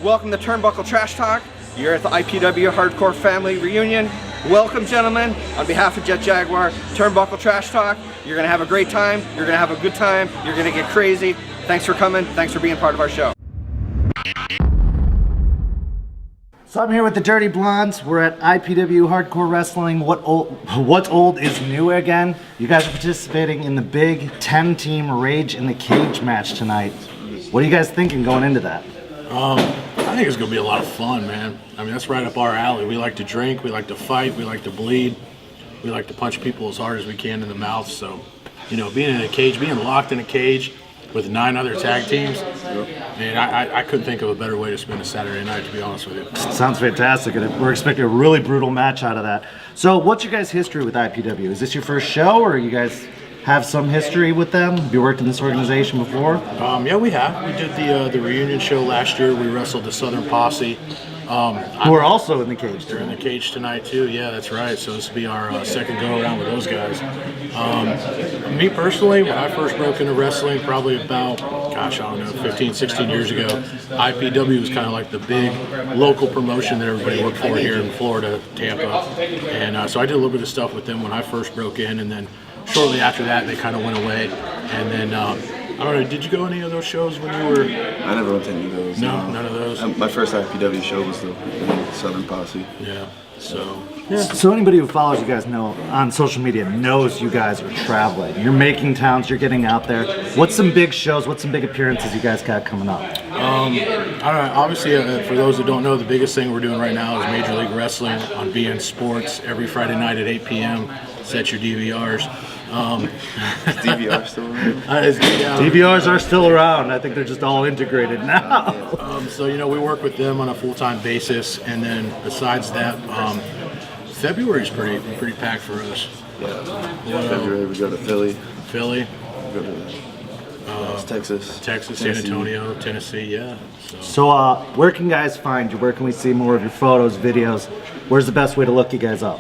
Welcome to Turnbuckle Trash Talk. You're at the IPW Hardcore Family Reunion. Welcome, gentlemen. On behalf of Jet Jaguar, Turnbuckle Trash Talk. You're going to have a great time. You're going to have a good time. You're going to get crazy. Thanks for coming. Thanks for being part of our show. So I'm here with the Dirty Blondes. We're at IPW Hardcore Wrestling. What's old is new again. You guys are participating in the big 10-team Rage in the Cage match tonight. What are you guys thinking going into that? I think it's going to be a lot of fun, man. I mean, that's right up our alley. We like to drink, we like to fight, we like to bleed, we like to punch people as hard as we can in the mouth. So, you know, being in a cage, being locked in a cage with 9 other tag teams, man, I couldn't think of a better way to spend a Saturday night, to be honest with you. Sounds fantastic, and we're expecting a really brutal match out of that. So what's your guys' history with IPW? Is this your first show, or you guys have some history with them? Have you worked in this organization before? Yeah, we have. We did the reunion show last year. We wrestled the Southern Posse. Who are also in the cage tonight. They're in the cage tonight too. Yeah, that's right. So this will be our second go around with those guys. Me personally, when I first broke into wrestling, probably about, gosh, I don't know, 15, 16 years ago, IPW was kind of like the big local promotion that everybody worked for here in Florida, Tampa. And so I did a little bit of stuff with them when I first broke in, and then shortly after that, they kind of went away. And then, I don't know, did you go any of those shows when you were? I never went to any of those. No, none of those? My first IPW show was the Southern Posse. Yeah, so. Yeah. So anybody who follows you guys know on social media knows you guys are traveling. You're making towns, you're getting out there. What's some big shows, what's some big appearances you guys got coming up? I don't know, obviously, for those that don't know, the biggest thing we're doing right now is Major League Wrestling on BN Sports every Friday night at 8 p.m. Set your DVRs. DVR still around? DVRs are still around. I think they're just all integrated now. So, you know, we work with them on a full-time basis, and then besides that, February's pretty packed for us. Yeah. February we go to Philly. Philly. We go to Texas, San Antonio, Tennessee, yeah. So where can guys find you? Where can we see more of your photos, videos? Where's the best way to look you guys up?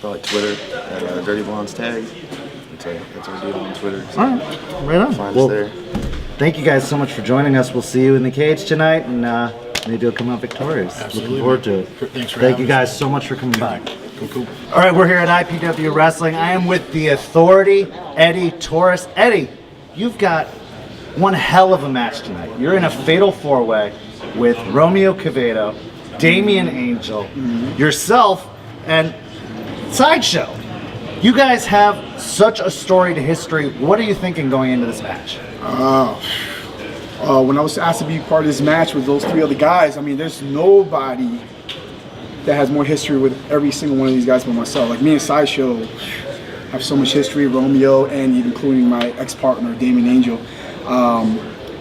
Probably Twitter at Dirty Blondes Tag. That's our deal on Twitter. So all right, right on. Find us there. Thank you guys so much for joining us. We'll see you in the cage tonight, and maybe you'll come out victorious. Absolutely. Looking forward to it. Thanks for Thank you having guys us. so much for coming by. Cool. All right, we're here at IPW Wrestling. I am with the Authority, Eddie Torres. Eddie, you've got one hell of a match tonight. You're in a fatal 4-way with Romeo Quevedo, Damian Angel, yourself, and Sideshow. You guys have such a storied history. What are you thinking going into this match? When I was asked to be part of this match with those 3 other guys, I mean, there's nobody that has more history with every single one of these guys but myself. Like me and Sideshow have so much history, Romeo, and including my ex-partner, Damian Angel.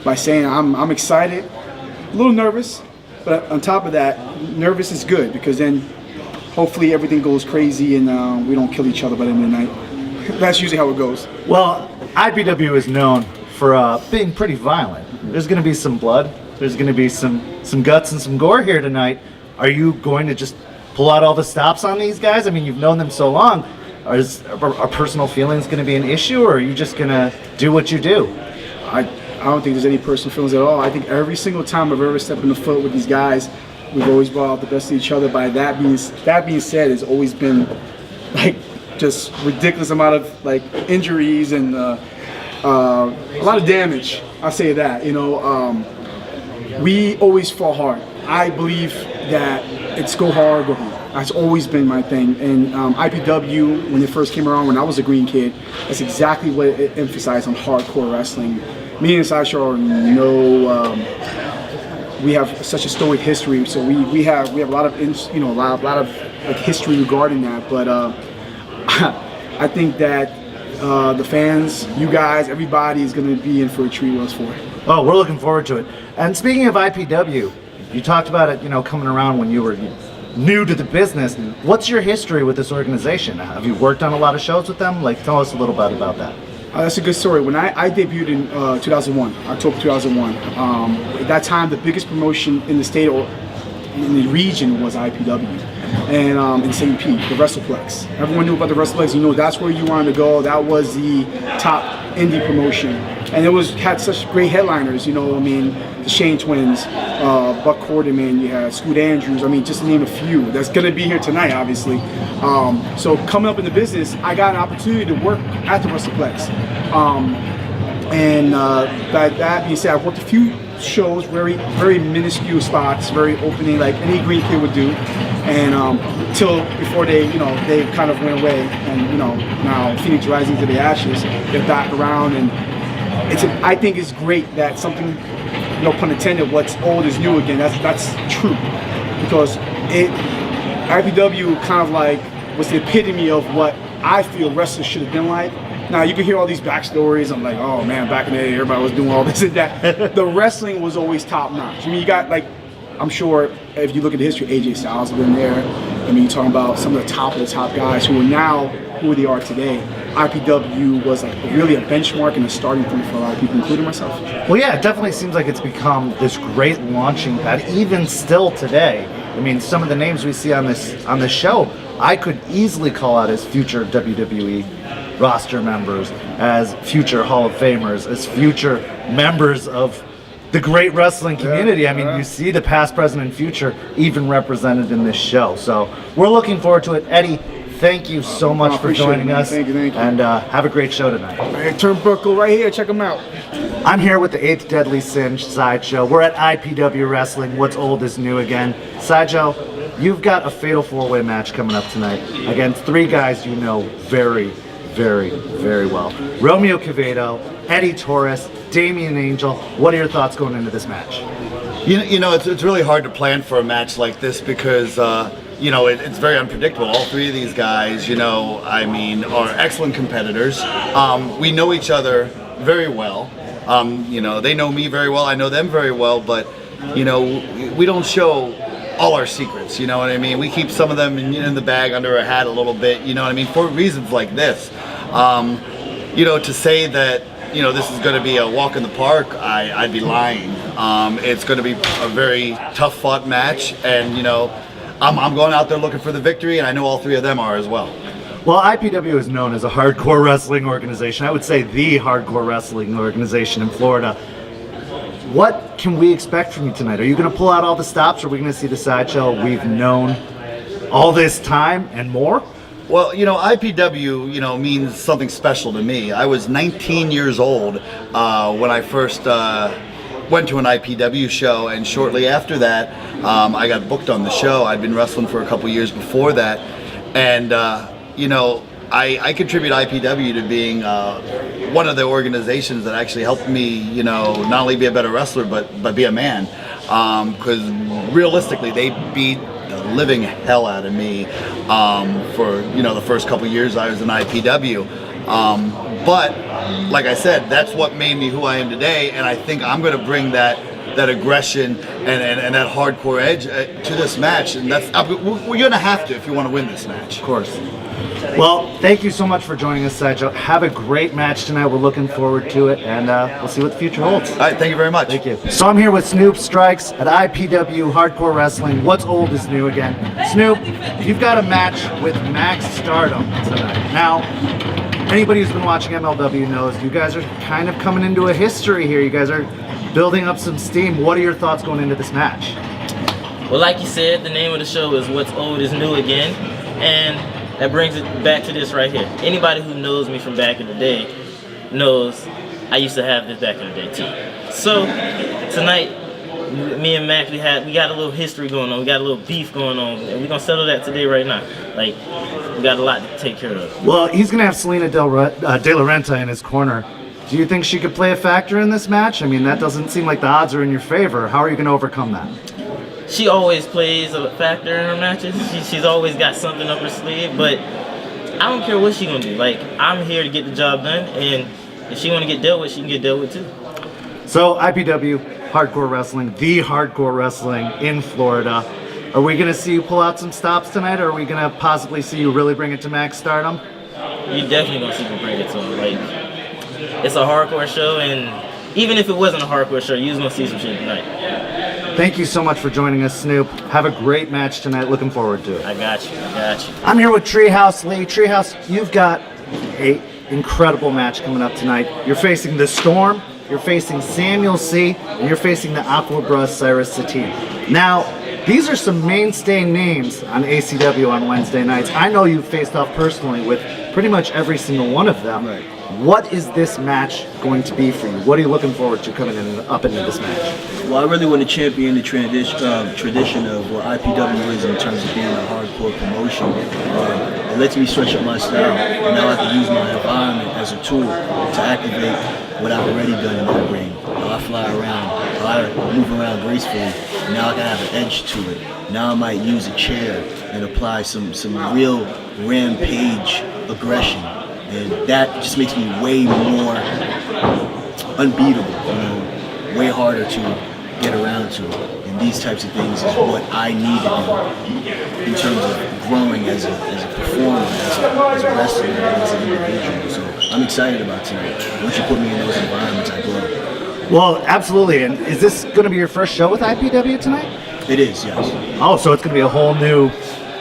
By saying I'm excited, a little nervous, but on top of that, nervous is good because then hopefully everything goes crazy and we don't kill each other by the end of the night. That's usually how it goes. Well, IPW is known for being pretty violent. There's going to be some blood. There's going to be some guts and some gore here tonight. Are you going to just pull out all the stops on these guys? I mean, you've known them so long. Are personal feelings going to be an issue, or are you just going to do what you do? I don't think there's any personal feelings at all. I think every single time I've ever stepped in the foot with these guys, we've always brought out the best of each other. By that being said, it's always been like just ridiculous amount of like injuries and a lot of damage. I'll say that. You know, we always fall hard. I believe that it's go hard, go home. That's always been my thing. And IPW, when it first came around, when I was a green kid, that's exactly what it emphasized on hardcore wrestling. Me and Sideshow we have such a storied history, so we have a lot of a lot of like history regarding that. But I think that the fans, you guys, everybody is going to be in for a treat with us for it. Oh, we're looking forward to it. And speaking of IPW, you talked about it, coming around when you were new to the business. What's your history with this organization? Have you worked on a lot of shows with them? Like, tell us a little bit about that. That's a good story. When I debuted in 2001, October 2001, at that time the biggest promotion in the state or in the region was IPW. And in St. Pete, the WrestlePlex. Everyone knew about the WrestlePlex. That's where you wanted to go. That was the top indie promotion and had such great headliners. You know, I mean, the Shane Twins, Buck Quarterman, you had Scoot Andrews. I mean, just to name a few. That's gonna be here tonight, obviously. So coming up in the business, I got an opportunity to work at the WrestlePlex. And that being said, I worked a few shows, very minuscule spots, very opening, like any green kid would do, and till before they kind of went away, and now Phoenix Rising to the ashes, they're back around, and I think it's great that something, no pun intended, what's old is new again. That's true, because IPW kind of like was the epitome of what I feel wrestling should have been like. Now, you can hear all these backstories. I'm like, oh man, back in the day, everybody was doing all this and that. The wrestling was always top notch. I mean, you got, like, I'm sure if you look at the history, AJ Styles has been there. I mean, you're talking about some of the top guys who they are today. IPW was like really a benchmark and a starting point for a lot of people, including myself. Well, yeah, it definitely seems like it's become this great launching pad, even still today. I mean, some of the names we see on this show, I could easily call out as future WWE roster members, as future Hall of Famers, as future members of the great wrestling community. I mean, you see the past, present, and future even represented in this show. So we're looking forward to it. Eddie, thank you so much for joining us. Thank you. And have a great show tonight. Man, Turnbuckle right here. Check them out. I'm here with the 8th Deadly Sin Sideshow. We're at IPW Wrestling. What's old is new again. Sideshow, you've got a fatal 4-way match coming up tonight against 3 guys you know very, very, very well. Romeo Quevedo, Eddie Torres, Damian Angel. What are your thoughts going into this match? You know, it's really hard to plan for a match like this because it's very unpredictable. All 3 of these guys, are excellent competitors. We know each other very well. They know me very well. I know them very well. But we don't show all our secrets. You know what I mean? We keep some of them in the bag under our hat a little bit. You know what I mean? For reasons like this. To say that this is going to be a walk in the park, I'd be lying. It's going to be a very tough fought match, and I'm going out there looking for the victory, and I know all 3 of them are as well. Well, IPW is known as a hardcore wrestling organization. I would say the hardcore wrestling organization in Florida. What can we expect from you tonight? Are you going to pull out all the stops, or are we going to see the sideshow we've known all this time and more? Well, IPW, means something special to me. I was 19 years old when I first went to an IPW show, and shortly after that, I got booked on the show. I'd been wrestling for a couple years before that, and I contribute IPW to being one of the organizations that actually helped me, not only be a better wrestler, but be a man. Because realistically, they beat the living hell out of me for the first couple years I was in IPW. But like I said, that's what made me who I am today, and I think I'm going to bring that aggression and that hardcore edge to this match, and we're going to have to if you want to win this match. Of course. Well, thank you so much for joining us, Sideshow. Have a great match tonight. We're looking forward to it, and we'll see what the future holds. All right, thank you very much. Thank you. So I'm here with Snoop Strikes at IPW Hardcore Wrestling. What's old is new again. Snoop, you've got a match with Max Stardom tonight. Now, anybody who's been watching MLW knows you guys are kind of coming into a history here. You guys are building up some steam. What are your thoughts going into this match? Well, like you said, the name of the show is What's Old is New Again, and that brings it back to this right here. Anybody who knows me from back in the day knows I used to have this back in the day too. So tonight, me and Max, we got a little history going on. We got a little beef going on, and we're gonna settle that today right now. Like, we got a lot to take care of. Well, he's gonna have Selena De La Renta in his corner. Do you think she could play a factor in this match? I mean, that doesn't seem like the odds are in your favor. How are you gonna overcome that? She always plays a factor in her matches. She's always got something up her sleeve, but I don't care what she's gonna do. Like, I'm here to get the job done, and if she wanna get dealt with, she can get dealt with too. So, IPW Hardcore Wrestling, the hardcore wrestling in Florida. Are we gonna see you pull out some stops tonight, or are we gonna possibly see you really bring it to Max Stardom? You definitely gonna see me bring it to him. Like, it's a hardcore show, and even if it wasn't a hardcore show, you're gonna see some shit tonight. Thank you so much for joining us, Snoop. Have a great match tonight. Looking forward to it. I got you. I'm here with Treehouse Lee. Treehouse, you've got a incredible match coming up tonight. You're facing The Storm, you're facing Samuel C, and you're facing the Aquabra Cyrus Satine. Now, these are some mainstay names on ACW on Wednesday nights. I know you've faced off personally with pretty much every single one of them. Right. What is this match going to be for you? What are you looking forward to coming up into this match? Well, I really want to champion the tradition of what IPW is in terms of being a hardcore promotion. It lets me stretch up my style, and now I can use my environment as a tool to activate what I've already done in that ring. How I fly around, how I move around gracefully. Now I can have an edge to it. Now I might use a chair and apply some real rampage aggression. And that just makes me way more unbeatable, way harder to get around to. And these types of things is what I need to do in terms of growing as a performer, as a wrestler, and as an individual. So I'm excited about tonight. Once you put me in those environments, I grow. Well, absolutely. And is this going to be your first show with IPW tonight? It is, yes. Oh, so it's going to be a whole new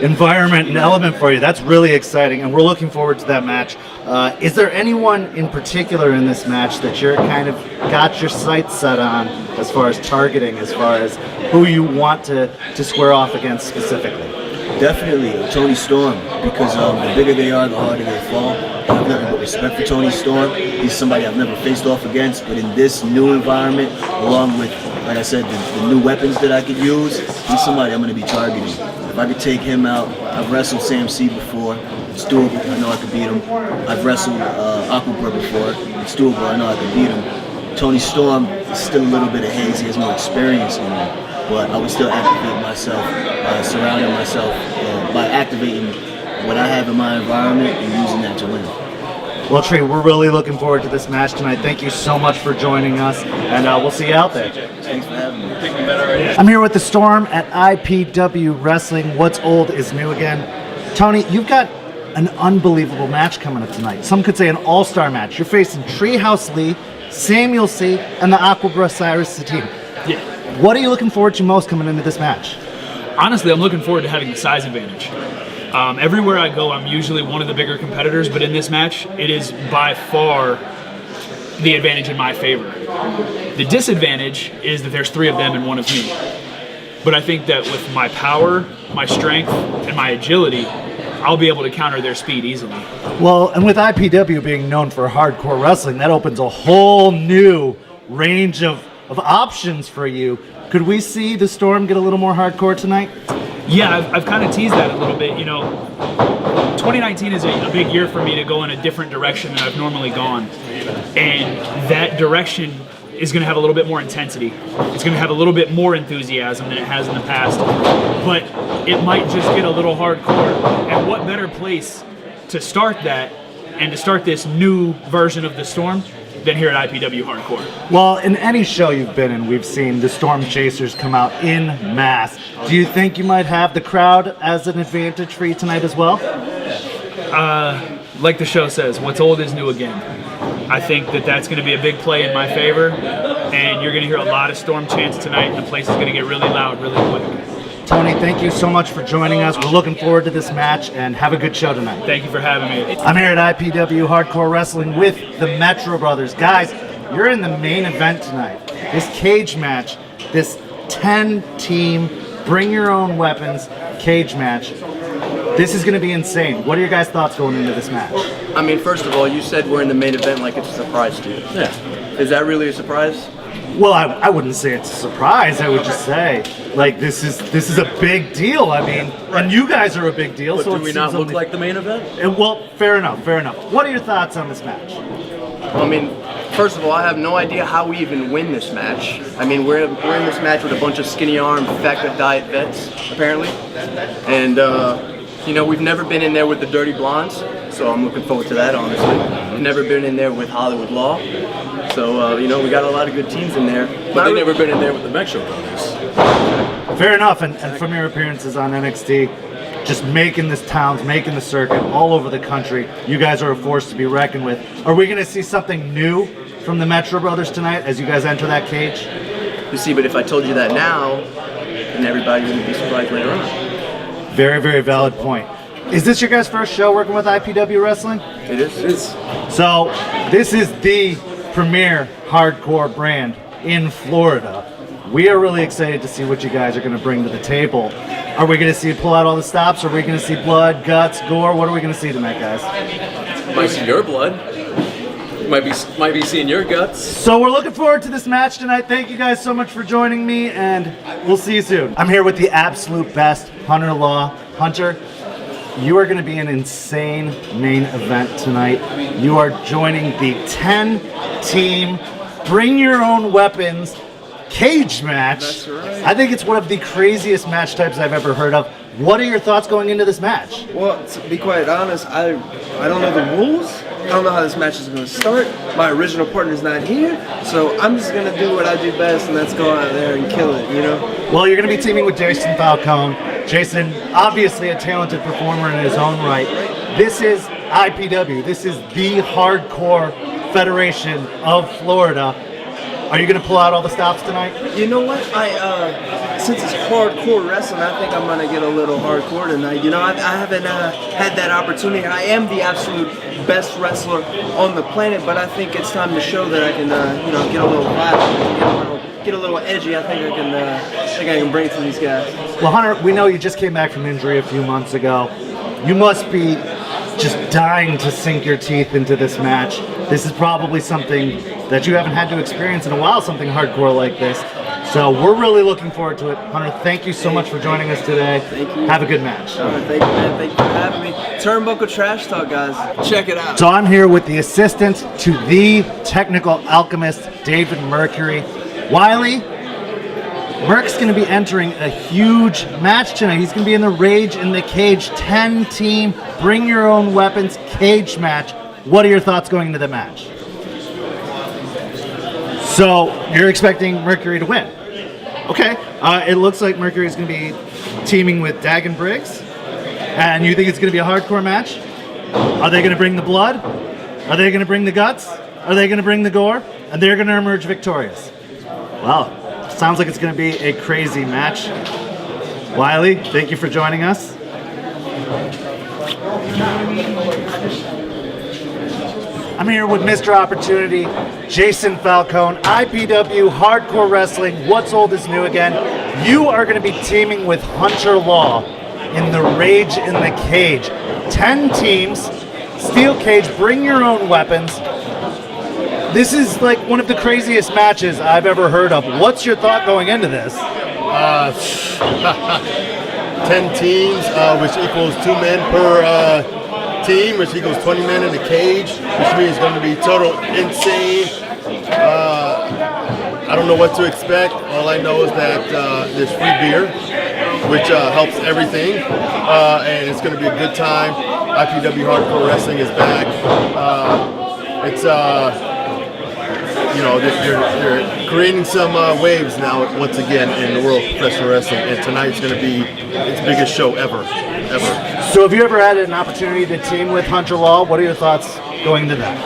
environment and element for you. That's really exciting, and we're looking forward to that match. Is there anyone in particular in this match that you're kind of got your sights set on as far as targeting, as far as who you want to square off against specifically? Definitely Tony Storm, because the bigger they are, the harder they fall. I have nothing but respect for Tony Storm. He's somebody I've never faced off against, but in this new environment, along with, like I said, the new weapons that I could use, he's somebody I'm going to be targeting. If I could take him out, I've wrestled Sam C before. It's doable. I know I could beat him. I've wrestled Aquabra before. It's doable. I know I could beat him. Tony Storm is still a little bit of haze. He has more experience than me. But I would still activate myself by surrounding myself, by activating what I have in my environment and using that to win. Well, Trey, we're really looking forward to this match tonight. Thank you so much for joining us, and we'll see you out there. Thanks for having me. I'm here with The Storm at IPW Wrestling. What's old is new again. Tony, you've got an unbelievable match coming up tonight. Some could say an all-star match. You're facing Treehouse Lee, Samuel C, and the Aquabra Cyrus Satine. Yeah. What are you looking forward to most coming into this match? Honestly, I'm looking forward to having the size advantage. Everywhere I go, I'm usually one of the bigger competitors, but in this match, it is by far the advantage in my favor. The disadvantage is that there's three of them and one of me. But I think that with my power, my strength, and my agility, I'll be able to counter their speed easily. Well, and with IPW being known for hardcore wrestling, that opens a whole new range of options for you. Could we see The Storm get a little more hardcore tonight? Yeah, I've kind of teased that a little bit. 2019 is a big year for me to go in a different direction than I've normally gone. And that direction is going to have a little bit more intensity. It's going to have a little bit more enthusiasm than it has in the past. But it might just get a little hardcore. And what better place to start that and to start this new version of The Storm than here at IPW Hardcore. Well, in any show you've been in, we've seen the Storm Chasers come out in mass. Do you think you might have the crowd as an advantage for you tonight as well? Like the show says, what's old is new again. I think that that's going to be a big play in my favor, and you're going to hear a lot of Storm chants tonight, and the place is going to get really loud really quick. Tony, thank you so much for joining us. We're looking forward to this match, and have a good show tonight. Thank you for having me. I'm here at IPW Hardcore Wrestling with the Metro Brothers. Guys, you're in the main event tonight. This cage match, this 10-team, bring your own weapons cage match. This is going to be insane. What are your guys' thoughts going into this match? I mean, first of all, you said we're in the main event like it's a surprise to you. Yeah. Is that really a surprise? Well, I wouldn't say it's a surprise. I would just say, like, this is a big deal. I mean, and you guys are a big deal. But so do we not look like the main event? Well, fair enough, fair enough. What are your thoughts on this match? Well, I mean, first of all, I have no idea how we even win this match. I mean, we're in this match with a bunch of skinny arm, fat good diet vets, apparently. And, we've never been in there with the Dirty Blondes, so I'm looking forward to that, honestly. We've never been in there with Hollywood Law. So, we got a lot of good teams in there. But they've never been in there with the Metro Brothers. Fair enough, and from your appearances on NXT, just making this towns, making the circuit all over the country, you guys are a force to be reckoned with. Are we going to see something new from the Metro Brothers tonight as you guys enter that cage? You see, but if I told you that now, then everybody wouldn't be surprised later on. Very, very valid point. Is this your guys' first show working with IPW Wrestling? It is. So, this is the premier hardcore brand in Florida. We are really excited to see what you guys are going to bring to the table. Are we going to see you pull out all the stops? Are we going to see blood, guts, gore? What are we going to see tonight, guys? Might see your blood. Might be seeing your guts. So we're looking forward to this match tonight. Thank you guys so much for joining me, and we'll see you soon. I'm here with the absolute best, Hunter Law. Hunter, you are going to be an insane main event tonight. You are joining the 10-team Bring Your Own Weapons cage match. That's right. I think it's one of the craziest match types I've ever heard of. What are your thoughts going into this match? Well, to be quite honest, I don't know the rules. I don't know how this match is going to start. My original partner's not here, so I'm just going to do what I do best, and that's go out there and kill it, you know? Well, you're going to be teaming with Jason Falcone. Jason, obviously a talented performer in his own right. This is IPW. This is the Hardcore Federation of Florida. Are you going to pull out all the stops tonight? You know what? Since it's hardcore wrestling, I think I'm going to get a little hardcore tonight. You know, I haven't had that opportunity. I am the absolute best wrestler on the planet, but I think it's time to show that I can, get a little violent, get a little edgy. I think I can bring it to these guys. Well, Hunter, we know you just came back from injury a few months ago. You must be just dying to sink your teeth into this match. This is probably something that you haven't had to experience in a while, something hardcore like this. So we're really looking forward to it. Hunter, thank you so much for joining us today. Thank you. Have a good match. All right, thank you, man. Thank you for having me. Turnbuckle Trash Talk, guys. Check it out. So I'm here with the assistant to the technical alchemist, David Mercury. Wiley, Merc's going to be entering a huge match tonight. He's going to be in the Rage in the Cage 10-team Bring Your Own Weapons cage match. What are your thoughts going into the match? So you're expecting Mercury to win. Okay. It looks like Mercury is going to be teaming with Dagon Briggs. And you think it's going to be a hardcore match? Are they going to bring the blood? Are they going to bring the guts? Are they going to bring the gore? And they're going to emerge victorious. Well, sounds like it's going to be a crazy match. Wiley, thank you for joining us. I'm here with Mr. Opportunity, Jason Falcone, IPW Hardcore Wrestling, What's Old is New Again. You are going to be teaming with Hunter Law in the Rage in the Cage. 10 teams, steel cage, bring your own weapons. This is like one of the craziest matches I've ever heard of. What's your thought going into this? 10 teams, which equals 2 men per team, which equals 20 men in the cage, which means it's going to be total insane. I don't know what to expect. All I know is that there's free beer, which helps everything, and it's going to be a good time. IPW Hardcore Wrestling is back. They're creating some waves now once again in the world of professional wrestling, and tonight's going to be its biggest show ever. So have you ever had an opportunity to team with Hunter Law? What are your thoughts going into that?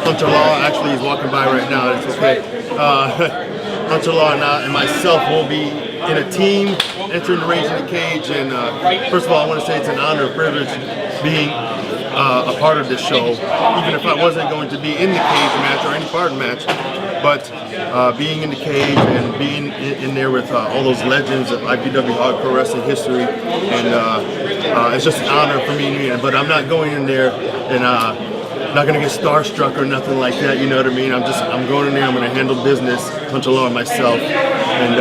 Hunter Law actually is walking by right now. It's okay. Hunter Law and myself will be in a team entering the Rage in the Cage. And first of all, I want to say it's an honor and privilege being a part of this show, even if I wasn't going to be in the cage match or any part of the match. But being in the cage and being in there with all those legends of IPW Hardcore Wrestling history, and it's just an honor for me. But I'm not going in there and not going to get starstruck or nothing like that. You know what I mean? I'm going in there. I'm going to handle business, Hunter Law and myself, and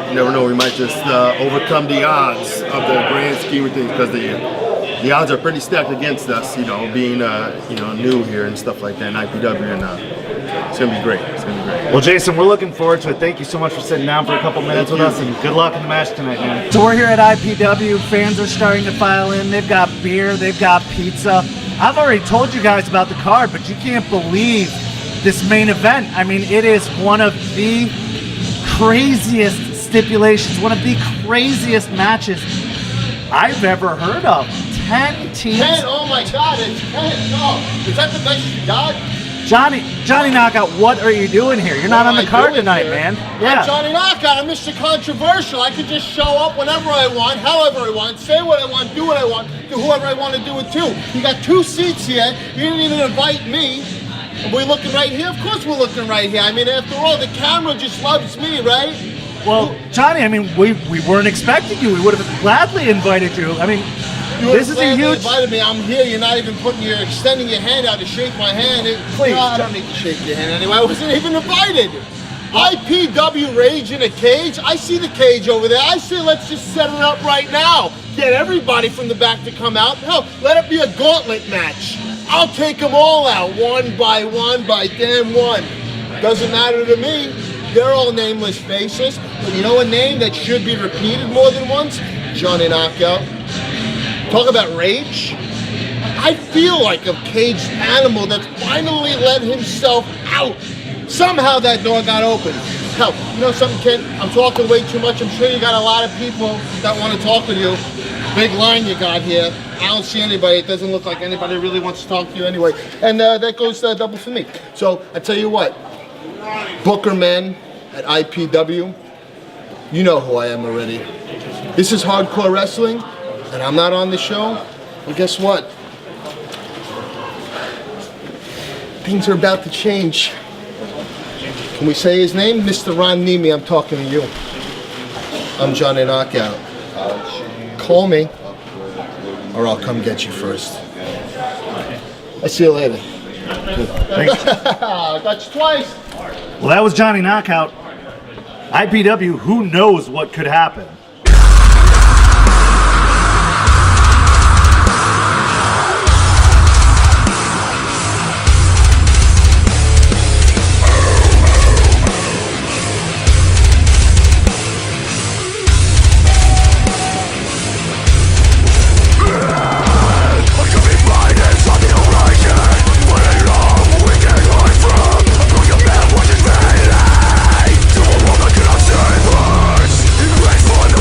you never know. We might just overcome the odds of the grand scheme of things, because the odds are pretty stacked against us. Being new here and stuff like that in IPW, and it's gonna be great. Well, Jason, we're looking forward to it. Thank you so much for sitting down for a couple minutes with us, and good luck in the match tonight, man. So we're here at IPW. Fans are starting to file in. They've got beer. They've got pizza. I've already told you guys about the card, but you can't believe this main event. I mean, it is one of the craziest stipulations, one of the craziest matches I've ever heard of. 10 teams. 10, oh my God, it's 10. Oh, is that the best you got? Johnny Knockout, what are you doing here? You're not on the card tonight, man. I'm Johnny Knockout. I'm Mr. Controversial. I could just show up whenever I want, however I want, say what I want, do what I want, to whoever I want to do it to. You got 2 seats here. You didn't even invite me. Are we looking right here? Of course we're looking right here. I mean, after all, the camera just loves me, right? Well, Johnny, I mean, we weren't expecting you. We would have gladly invited you. I mean, this is a huge... invited me. I'm here. You're not even extending your hand out to shake my hand. Please. No, I don't need to shake your hand anyway. I wasn't even invited. IPW Rage in a Cage. I see the cage over there. I say let's just set it up right now. Get everybody from the back to come out. Hell, let it be a gauntlet match. I'll take them all out, one by damn one. Doesn't matter to me. They're all nameless faces. But you know a name that should be repeated more than once? Johnny Knockout. Talk about rage. I feel like a caged animal that's finally let himself out. Somehow that door got open. Hell, you know something, Ken? I'm talking way too much. I'm sure you got a lot of people that want to talk with you. Big line you got here. I don't see anybody. It doesn't look like anybody really wants to talk to you anyway. And that goes double for me. So I tell you what, Booker Men at IPW, you know who I am already. This is Hardcore Wrestling, and I'm not on the show. Well, guess what? Things are about to change. Can we say his name? Mr. Ron Nemi, I'm talking to you. I'm Johnny Knockout. Call me, or I'll come get you first. I'll see you later. Thanks. Got you twice. Well, that was Johnny Knockout. IPW, who knows what could happen? What is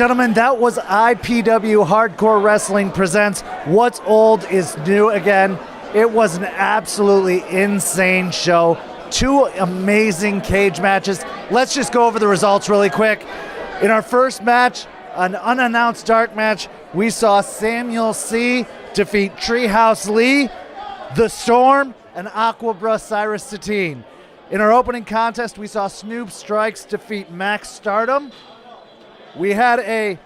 gentlemen, that was IPW Hardcore Wrestling presents What's Old is New Again. It was an absolutely insane show. 2 amazing cage matches. Let's just go over the results really quick. In our first match, an unannounced dark match, we saw Samuel C. defeat Treehouse Lee, The Storm, and Aquabra Cyrus Satine. In our opening contest, we saw Snoop Strikes defeat Max Stardom. We had a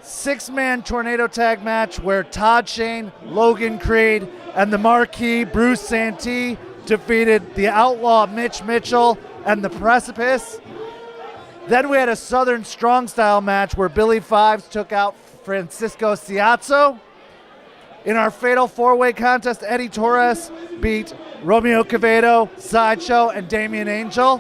6-man tornado tag match where Todd Shane, Logan Creed, and the Marquee Bruce Santee defeated the Outlaw Mitch Mitchell and the Precipice. Then we had a Southern Strong Style match where Billy Fives took out Francisco Ciazzo. In our Fatal 4-Way contest, Eddie Torres beat Romeo Quevedo, Sideshow, and Damian Angel.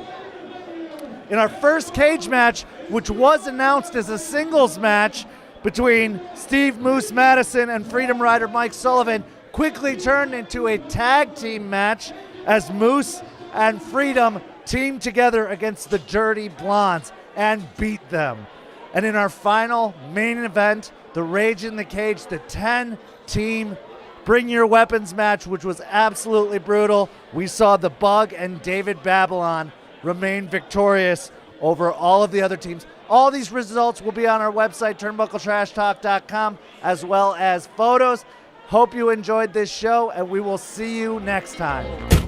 In our first cage match, which was announced as a singles match between Steve Moose Madison and Freedom Rider Mike Sullivan, quickly turned into a tag team match as Moose and Freedom teamed together against the Dirty Blondes and beat them. And in our final main event, the Rage in the Cage, the 10-team Bring Your Weapons match, which was absolutely brutal. We saw the Bug and David Babylon remain victorious over all of the other teams. All these results will be on our website, turnbuckletrashtalk.com, as well as photos. Hope you enjoyed this show, and we will see you next time.